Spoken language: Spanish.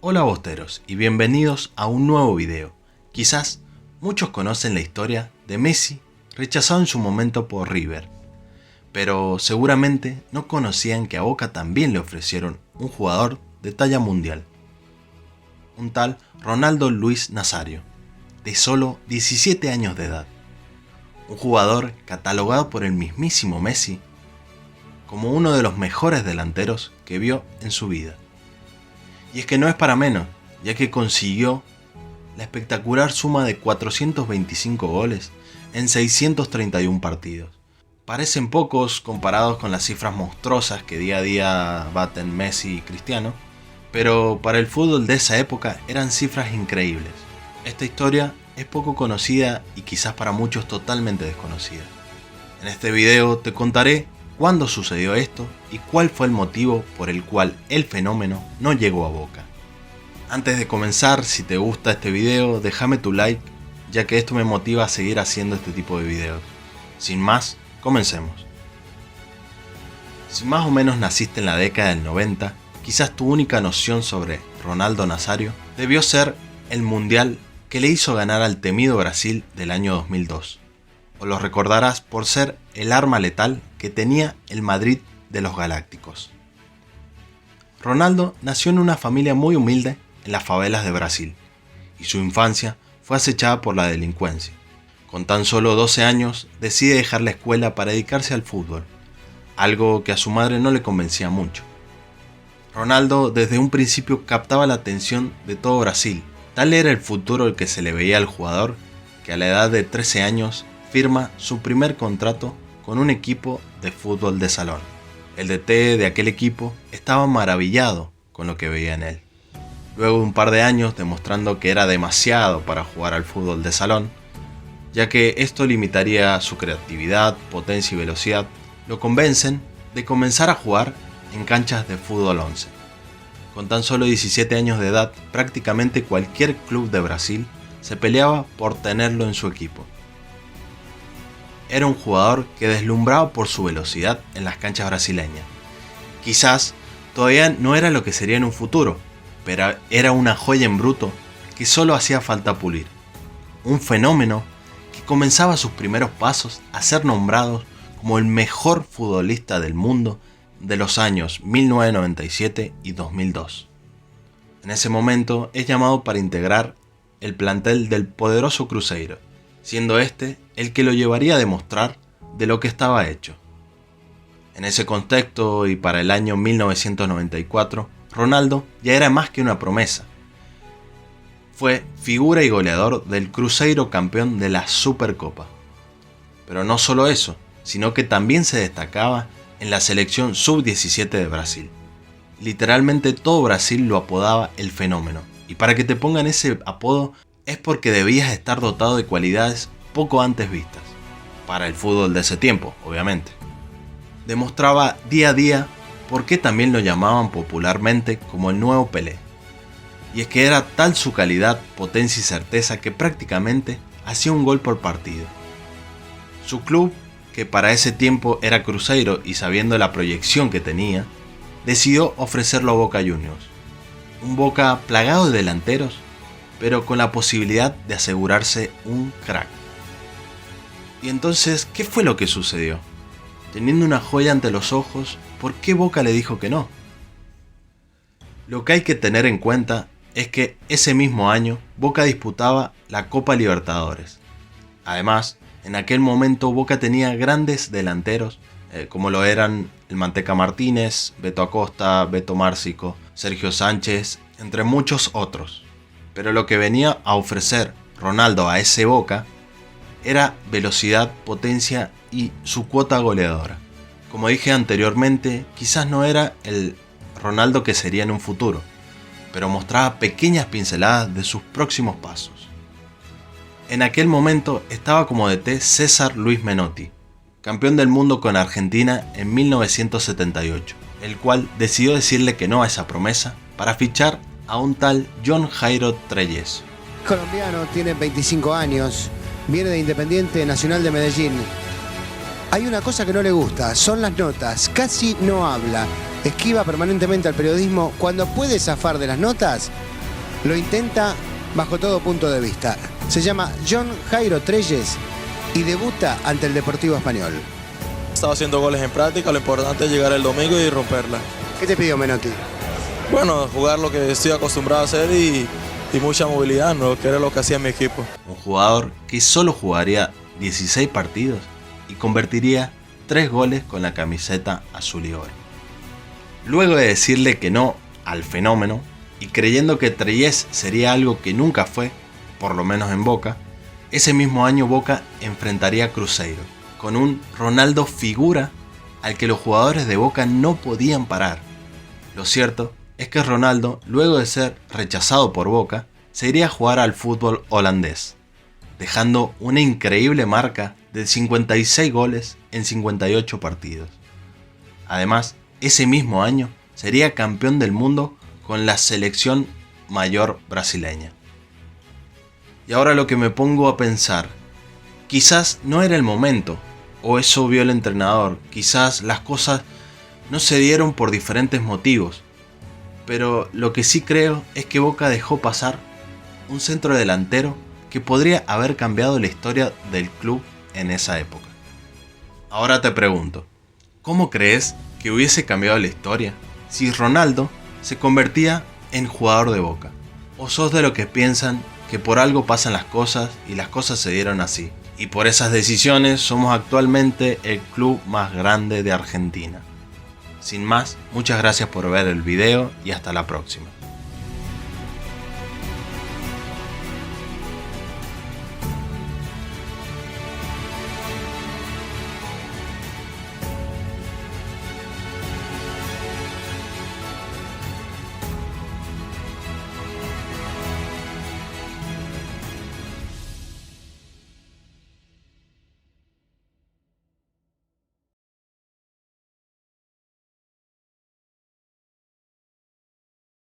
Hola bosteros y bienvenidos a un nuevo video. Quizás muchos conocen la historia de Messi rechazado en su momento por River, pero seguramente no conocían que a Boca también le ofrecieron un jugador de talla mundial, un tal Ronaldo Luis Nazario, de solo 17 años de edad, un jugador catalogado por el mismísimo Messi como uno de los mejores delanteros que vio en su vida. Y es que no es para menos, ya que consiguió la espectacular suma de 425 goles en 631 partidos. Parecen pocos comparados con las cifras monstruosas que día a día baten Messi y Cristiano, pero para el fútbol de esa época eran cifras increíbles. Esta historia es poco conocida y quizás para muchos totalmente desconocida. En este video te contaré cuándo sucedió esto y cuál fue el motivo por el cual el fenómeno no llegó a Boca. Antes de comenzar, si te gusta este video, déjame tu like, ya que esto me motiva a seguir haciendo este tipo de videos. Sin más, comencemos. Si más o menos naciste en la década del 90, quizás tu única noción sobre Ronaldo Nazario debió ser el mundial que le hizo ganar al temido Brasil del año 2002. O lo recordarás por ser el arma letal que tenía el Madrid de los Galácticos. Ronaldo nació en una familia muy humilde en las favelas de Brasil, y su infancia fue acechada por la delincuencia. Con tan solo 12 años decide dejar la escuela para dedicarse al fútbol, algo que a su madre no le convencía mucho. Ronaldo desde un principio captaba la atención de todo Brasil, tal era el futuro el que se le veía al jugador que a la edad de 13 años firma su primer contrato con un equipo de fútbol de salón. El DT de aquel equipo estaba maravillado con lo que veía en él. Luego de un par de años demostrando que era demasiado para jugar al fútbol de salón, ya que esto limitaría su creatividad, potencia y velocidad, lo convencen de comenzar a jugar en canchas de fútbol 11. Con tan solo 17 años de edad, prácticamente cualquier club de Brasil se peleaba por tenerlo en su equipo. Era un jugador que deslumbraba por su velocidad en las canchas brasileñas. Quizás todavía no era lo que sería en un futuro, pero era una joya en bruto que solo hacía falta pulir. Un fenómeno que comenzaba sus primeros pasos a ser nombrado como el mejor futbolista del mundo de los años 1997 y 2002. En ese momento es llamado para integrar el plantel del poderoso Cruzeiro, siendo este el que lo llevaría a demostrar de lo que estaba hecho. En ese contexto y para el año 1994, Ronaldo ya era más que una promesa. Fue figura y goleador del Cruzeiro campeón de la Supercopa. Pero no solo eso, sino que también se destacaba en la selección sub-17 de Brasil. Literalmente todo Brasil lo apodaba el fenómeno. Y para que te pongan ese apodo es porque debías estar dotado de cualidades poco antes vistas, para el fútbol de ese tiempo, obviamente. Demostraba día a día por qué también lo llamaban popularmente como el nuevo Pelé. Y es que era tal su calidad, potencia y certeza que prácticamente hacía un gol por partido. Su club, que para ese tiempo era Cruzeiro y sabiendo la proyección que tenía, decidió ofrecerlo a Boca Juniors. Un Boca plagado de delanteros, pero con la posibilidad de asegurarse un crack. Y entonces, ¿qué fue lo que sucedió? Teniendo una joya ante los ojos, ¿por qué Boca le dijo que no? Lo que hay que tener en cuenta es que ese mismo año Boca disputaba la Copa Libertadores. Además, en aquel momento Boca tenía grandes delanteros, como lo eran el Manteca Martínez, Beto Acosta, Beto Márcico, Sergio Sánchez, entre muchos otros. Pero lo que venía a ofrecer Ronaldo a ese Boca era velocidad, potencia y su cuota goleadora. Como dije anteriormente, quizás no era el Ronaldo que sería en un futuro, pero mostraba pequeñas pinceladas de sus próximos pasos. En aquel momento estaba como DT César Luis Menotti, campeón del mundo con Argentina en 1978, el cual decidió decirle que no a esa promesa para fichar a un tal John Jairo Treyes. Colombiano, tiene 25 años, viene de Independiente Nacional de Medellín. Hay una cosa que no le gusta, son las notas, casi no habla. Esquiva permanentemente al periodismo. Cuando puede zafar de las notas, Lo intenta bajo todo punto de vista. Se llama John Jairo Treyes y debuta ante el Deportivo Español. Estaba haciendo goles en práctica, lo importante es llegar el domingo y romperla. ¿Qué te pidió Menotti? Bueno, jugar lo que estoy acostumbrado a hacer y mucha movilidad, ¿no? Que era lo que hacía mi equipo. Un jugador que solo jugaría 16 partidos y convertiría 3 goles con la camiseta azul y oro. Luego de decirle que no al fenómeno y creyendo que Treyes sería algo que nunca fue, por lo menos en Boca, ese mismo año Boca enfrentaría a Cruzeiro, con un Ronaldo figura al que los jugadores de Boca no podían parar. Lo cierto es que Ronaldo, luego de ser rechazado por Boca, se iría a jugar al fútbol holandés, dejando una increíble marca de 56 goles en 58 partidos. Además, ese mismo año sería campeón del mundo con la selección mayor brasileña. Y ahora lo que me pongo a pensar, quizás no era el momento, o eso vio el entrenador, quizás las cosas no se dieron por diferentes motivos, pero lo que sí creo es que Boca dejó pasar un centro delantero que podría haber cambiado la historia del club en esa época. Ahora te pregunto, ¿cómo crees que hubiese cambiado la historia si Ronaldo se convertía en jugador de Boca? ¿O sos de los que piensan que por algo pasan las cosas y las cosas se dieron así, y por esas decisiones somos actualmente el club más grande de Argentina? Sin más, muchas gracias por ver el video y hasta la próxima.